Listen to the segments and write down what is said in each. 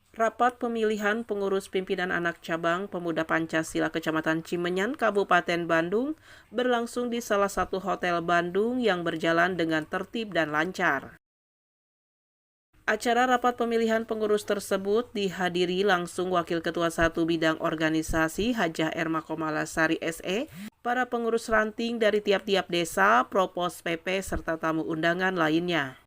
Rapat pemilihan pengurus pimpinan anak cabang Pemuda Pancasila Kecamatan Cimenyan, Kabupaten Bandung berlangsung di salah satu hotel Bandung yang berjalan dengan tertib dan lancar. Acara rapat pemilihan pengurus tersebut dihadiri langsung Wakil Ketua 1 Bidang Organisasi Hajah Erma Komalasari SE, para pengurus ranting dari tiap-tiap desa, Propos PP, serta tamu undangan lainnya.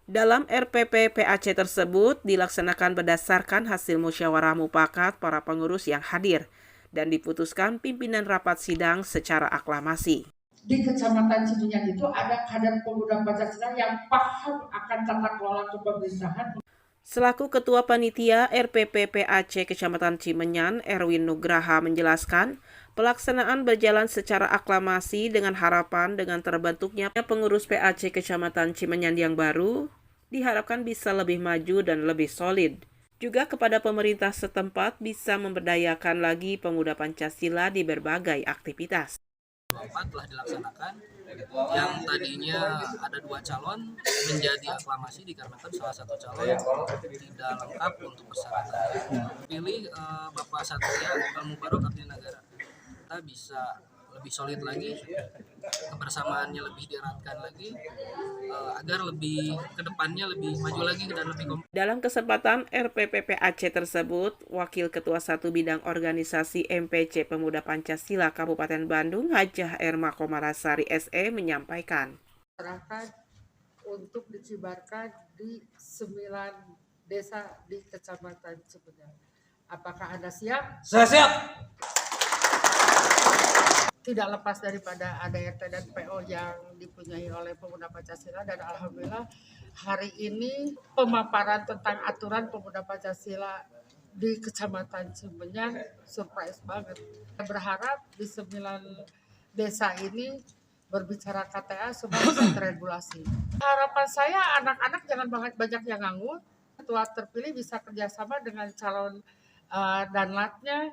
Dalam RPP PAC tersebut dilaksanakan berdasarkan hasil musyawarah mufakat para pengurus yang hadir dan diputuskan pimpinan rapat sidang secara aklamasi. Di Kecamatan Cimenyan itu ada kader pemuda Pancasila yang paham akan tata kelola kepemerintahan. Selaku Ketua Panitia RPP PAC Kecamatan Cimenyan, Erwin Nugraha menjelaskan, pelaksanaan berjalan secara aklamasi dengan harapan dengan terbentuknya pengurus PAC Kecamatan Cimenyan yang baru, diharapkan bisa lebih maju dan lebih solid. Juga kepada pemerintah setempat bisa memberdayakan lagi pemuda Pancasila di berbagai aktivitas. Telah dilaksanakan, yang tadinya ada 2 calon menjadi aklamasi dikarenakan salah satu calon tidak lengkap untuk persyaratan. Pilih Bapak Satria Al-Mubarok Abdi Nagara. Kita bisa lebih solid lagi, kebersamaannya lebih dieratkan lagi, agar lebih kedepannya lebih maju lagi dan lebih kompak. Dalam kesempatan RPPPAC tersebut, Wakil Ketua 1 Bidang Organisasi MPC Pemuda Pancasila Kabupaten Bandung, Hajah Erma Komalasari SE menyampaikan. Masyarakat untuk dikibarkan di 9 desa di Kecamatan Cimenyan. Apakah Anda siap? Saya siap. Tidak lepas daripada ADRT dan PO yang dipunyai oleh Pemuda Pancasila, dan alhamdulillah hari ini pemaparan tentang aturan Pemuda Pancasila di Kecamatan Cimenyan surprise banget. Saya berharap di 9 desa ini berbicara KTA semua bisa teregulasi. Harapan saya anak-anak jangan banyak yang nganggur, ketua terpilih bisa kerjasama dengan calon danlatnya,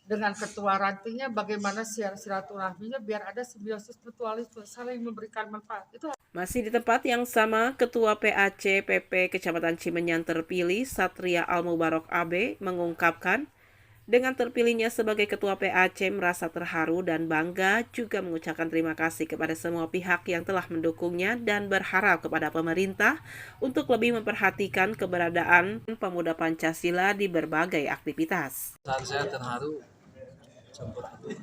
dengan ketua rantingnya, bagaimana silaturahminya biar ada simbiosis mutualisme, saling memberikan manfaat. Itu masih di tempat yang sama, Ketua PAC PP Kecamatan Cimenyan terpilih Satria Al-Mubarok AB mengungkapkan, dengan terpilihnya sebagai Ketua PAC merasa terharu dan bangga, juga mengucapkan terima kasih kepada semua pihak yang telah mendukungnya dan berharap kepada pemerintah untuk lebih memperhatikan keberadaan pemuda Pancasila di berbagai aktivitas. Saat saya terharu, campur aduk,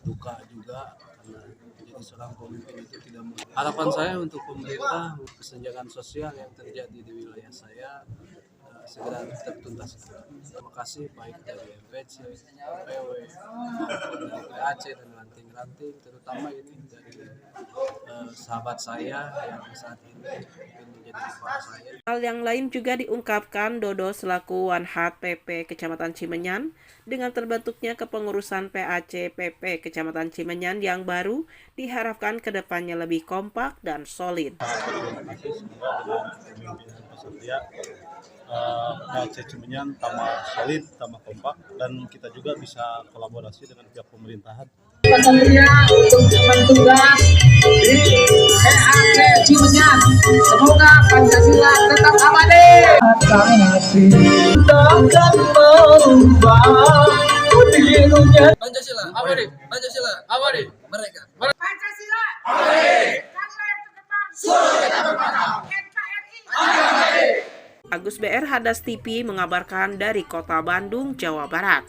duka juga karena menjadi seorang pemimpin itu tidak mudah. Harapan saya untuk pemerintah, kesenjangan sosial yang terjadi di wilayah saya segera tertuntaskan. Terima kasih baik dari MPC, PW, maupun dari PAC dan ranting-ranting, terutama ini dari sahabat saya yang saat ini menjadi kepala saya. Hal yang lain juga diungkapkan Dodo selaku Wanhat PP Kecamatan Cimenyan dengan terbentuknya kepengurusan PAC PP Kecamatan Cimenyan yang baru diharapkan kedepannya lebih kompak dan solid. Terima kasih semoga PAC Cimenyan tambah solid, tambah kompak, dan kita juga bisa kolaborasi dengan pihak pemerintahan. Satria untuk bertugas di PAC Cimenyan. Semoga Pancasila tetap abadi. Pancasila abadi, Pancasila abadi, mereka. Pancasila abadi. Agus BR Hadas TV mengabarkan dari Kota Bandung, Jawa Barat.